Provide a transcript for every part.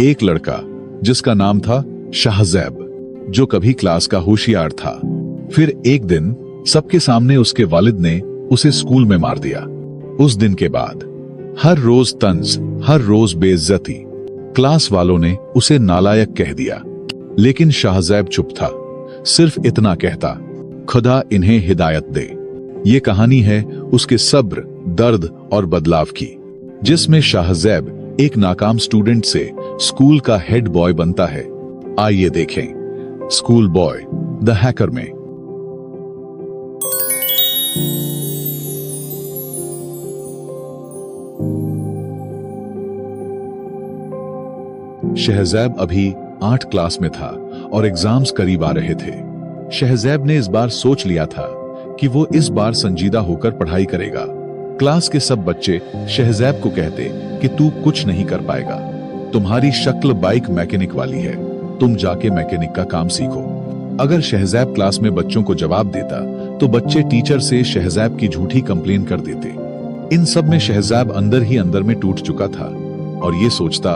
एक लड़का जिसका नाम था शाहजैब, जो कभी क्लास का होशियार था। फिर एक दिन सबके सामने उसके वालिद ने उसे स्कूल में मार दिया। उस दिन के बाद हर रोज तंज, हर रोज बेइज्जती। क्लास वालों ने उसे नालायक कह दिया, लेकिन शाहजैब चुप था। सिर्फ इतना कहता, खुदा इन्हें हिदायत दे। ये कहानी है उसके सब्र, दर्द और बदलाव की, जिसमें शाहजैब एक नाकाम स्टूडेंट से स्कूल का हेड बॉय बनता है। आइए देखें स्कूल बॉय द हैकर में। शहजैब अभी 8 क्लास में था और एग्जाम्स करीब आ रहे थे। शहजैब ने इस बार सोच लिया था कि वो इस बार संजीदा होकर पढ़ाई करेगा। क्लास के सब बच्चे शहजैब को कहते कि तू कुछ नहीं कर पाएगा, तुम्हारी शक्ल बाइक मैकेनिक वाली है, तुम जाके मैकेनिक का काम सीखो। अगर शहजैब क्लास में बच्चों को जवाब देता तो बच्चे टीचर से शहजैब की झूठी कंप्लेन कर देते। इन सब में शहजैब अंदर ही अंदर में टूट चुका था और ये सोचता,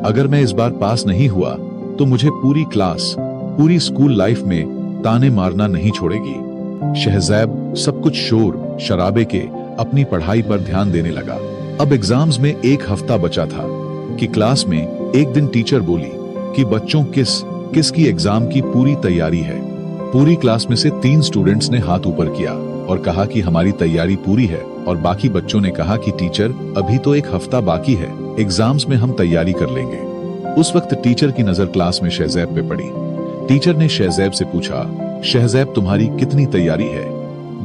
अगर मैं इस बार पास नहीं हुआ तो मुझे पूरी क्लास, पूरी स्कूल लाइफ में ताने मारना नहीं छोड़ेगी। शहजैब सब कुछ शोर शराबे के अपनी पढ़ाई पर ध्यान देने लगा। अब एग्जाम्स में 1 हफ्ता बचा था कि क्लास में एक दिन टीचर बोली कि बच्चों किसकी एग्जाम की पूरी तैयारी है। पूरी क्लास में से 3 स्टूडेंट्स ने हाथ ऊपर किया और कहा कि हमारी तैयारी पूरी है, और बाकी बच्चों ने कहा कि टीचर अभी तो 1 हफ्ता बाकी है, एग्जाम्स में हम तैयारी कर लेंगे। उस वक्त टीचर की नजर क्लास में शहजैब पे पड़ी। टीचर ने शहजैब से पूछा, शहजैब तुम्हारी कितनी तैयारी है?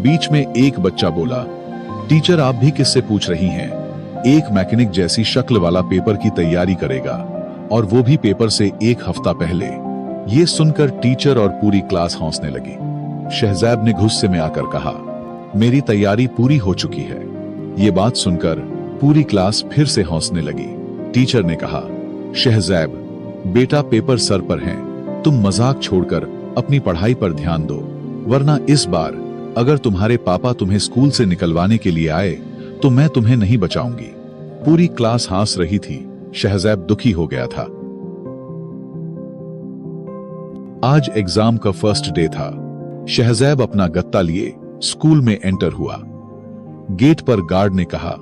बीच में एक बच्चा बोला, टीचर आप भी किससे पूछ रही हैं? एक मैकेनिक जैसी शक्ल वाला पेपर की तैयारी करेगा, और वो भी पेपर से 1 हफ्ता पहले। ये सुनकर टीचर और पूरी क्लास हंसने लगी। शहजैब ने गुस्से में आकर कहा, मेरी तैयारी पूरी हो चुकी है। ये बात सुनकर पूरी क्लास फिर से हंसने लगी। टीचर ने कहा, शहजैब बेटा पेपर सर पर हैं, तुम मजाक छोड़कर अपनी पढ़ाई पर ध्यान दो, वरना इस बार अगर तुम्हारे पापा तुम्हें स्कूल से निकलवाने के लिए आए तो मैं तुम्हें नहीं बचाऊंगी। पूरी क्लास हंस रही थी। शहजैब दुखी हो गया था। आज एग्जाम का फर्स्ट डे था। शहजैब अपना गत्ता लिए स्कूल में एंटर हुआ। गेट पर गार्ड ने कहा,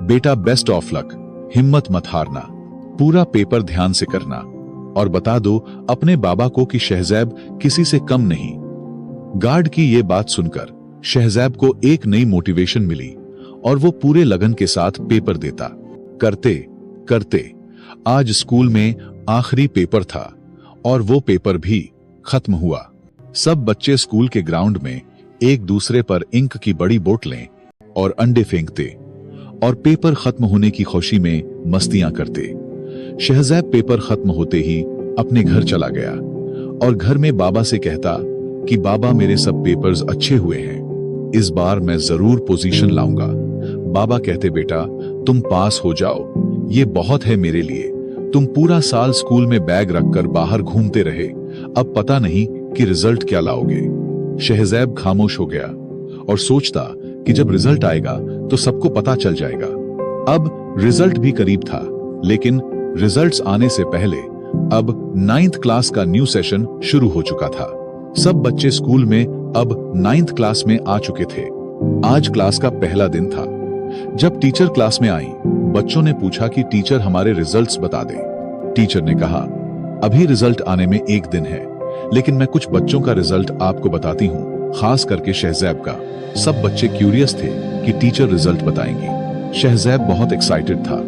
बेटा बेस्ट ऑफ लक, हिम्मत मत हारना, पूरा पेपर ध्यान से करना, और बता दो अपने बाबा को कि शहजैब किसी से कम नहीं। गार्ड की ये बात सुनकर शहजैब को एक नई मोटिवेशन मिली और वो पूरे लगन के साथ पेपर देता। करते करते आज स्कूल में आखिरी पेपर था और वो पेपर भी खत्म हुआ। सब बच्चे स्कूल के ग्राउंड में एक दूसरे पर इंक की बड़ी बोतलें और अंडे फेंकते और पेपर खत्म होने की खुशी में मस्तियां करते। शहजैब पेपर खत्म होते ही अपने घर चला गया और घर में बाबा से कहता कि बाबा मेरे सब पेपर्स अच्छे हुए हैं, इस बार मैं जरूर पोजीशन लाऊंगा। बाबा कहते, बेटा तुम पास हो जाओ, ये बहुत है मेरे लिए। तुम पूरा साल स्कूल में बैग रखकर बाहर घूमते रहे, अब पता नहीं कि रिजल्ट क्या लाओगे। शहजैब खामोश हो गया और सोचता कि जब रिजल्ट आएगा तो सबको पता चल जाएगा। अब रिजल्ट भी करीब था, लेकिन रिजल्ट्स आने से पहले अब 9th क्लास का न्यू सेशन शुरू हो चुका था। सब बच्चे स्कूल में अब 9th क्लास में आ चुके थे। आज क्लास का पहला दिन था। जब टीचर क्लास में आई, बच्चों ने पूछा कि टीचर हमारे रिजल्ट्स बता दें। टीचर ने कहा, अभी रिजल्ट आने में 1 दिन है, लेकिन मैं कुछ बच्चों का रिजल्ट आपको बताती हूँ, खास करके शहजैब का। सब बच्चे क्यूरियस थे कि टीचर रिजल्ट बताएंगी। शहजैब बहुत एक्साइटेड था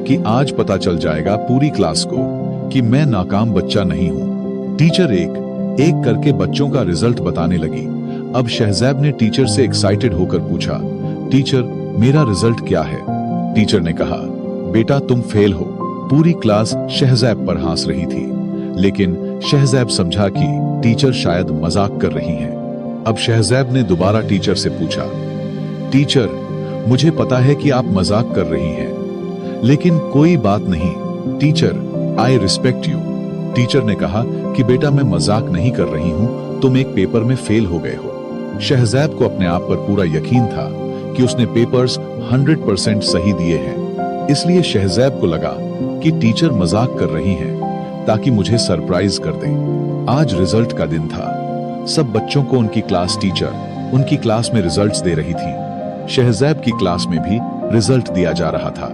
कि आज पता चल जाएगा पूरी क्लास को कि मैं नाकाम बच्चा नहीं हूँ। टीचर एक एक करके बच्चों का रिजल्ट बताने लगी। अब शहजैब ने टीचर से एक्साइटेड होकर पूछा, टीचर मेरा रिजल्ट क्या है? टीचर ने कहा, बेटा तुम फेल हो। पूरी क्लास शहजैब पर हंस रही थी, लेकिन शहजैब समझा कि टीचर शायद मजाक कर रही हैं। अब शहजैब ने दोबारा टीचर से पूछा, टीचर मुझे पता है कि आप मजाक कर रही हैं, लेकिन कोई बात नहीं teacher, I respect you. Teacher ने कहा कि बेटा मैं मजाक नहीं कर रही हूं, तुम एक पेपर में फेल हो गए हो। शहजैब को अपने आप पर पूरा यकीन था कि उसने पेपर्स 100% सही दिए हैं, इसलिए शहजैब को लगा कि टीचर मजाक कर रही हैं ताकि मुझे सरप्राइज कर दें। आज रिजल्ट का दिन था। सब बच्चों को उनकी क्लास टीचर उनकी क्लास में रिजल्ट्स दे रही थी। शहज़ैब की क्लास में भी रिजल्ट दिया जा रहा था।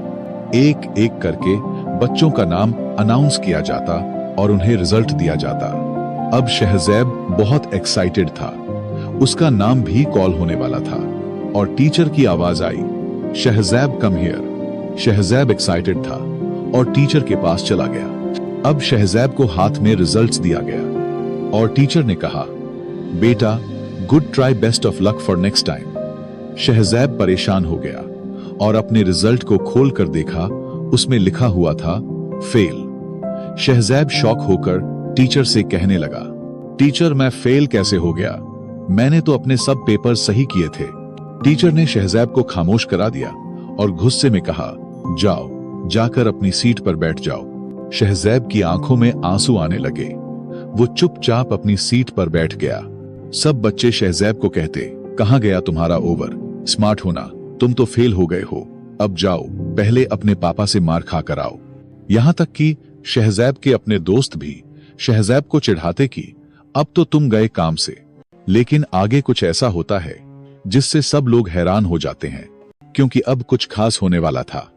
एक एक करके बच्चों का नाम अनाउंस किया जाता और उन्हें रिजल्ट दिया जाता। अब शहज़ैब बहुत एक्साइटेड था। उसका नाम भी कॉल होने वाला था और टीचर की आवाज आई, शहज़ैब कम हियर। शहज़ैब एक्साइटेड था और टीचर के पास चला गया। अब शहज़ैब को हाथ में रिजल्ट्स दिया गया और टीचर ने कहा, बेटा good try, best of luck for next time. Shahzaib परेशान हो गया और अपने रिजल्ट को खोल कर देखा। उसमें लिखा हुआ था फेल। शहज़ैब शॉक होकर टीचर से कहने लगा, टीचर मैं फेल कैसे हो गया? मैंने तो अपने सब पेपर सही किए थे। टीचर ने शहज़ैब को खामोश करा दिया और गुस्से में कहा, जाओ जाकर अपनी सीट पर बैठ जाओ। शहज़ैब की आंखों में आंसू आने लगे। वो चुपचाप अपनी सीट पर बैठ गया। सब बच्चे शहज़ैब को कहते, कहां गया तुम्हारा ओवर? स्मार्ट होना, तुम तो फेल हो गए हो। अब जाओ पहले अपने पापा से मार खा कर आओ। यहां तक कि शहज़ैब के अपने दोस्त भी शहज़ैब को चिढ़ाते कि अब तो तुम गए काम से। लेकिन आगे कुछ ऐसा होता है जिससे सब लोग हैरान हो जाते हैं, क्योंकि अब कुछ खास होने वाला था।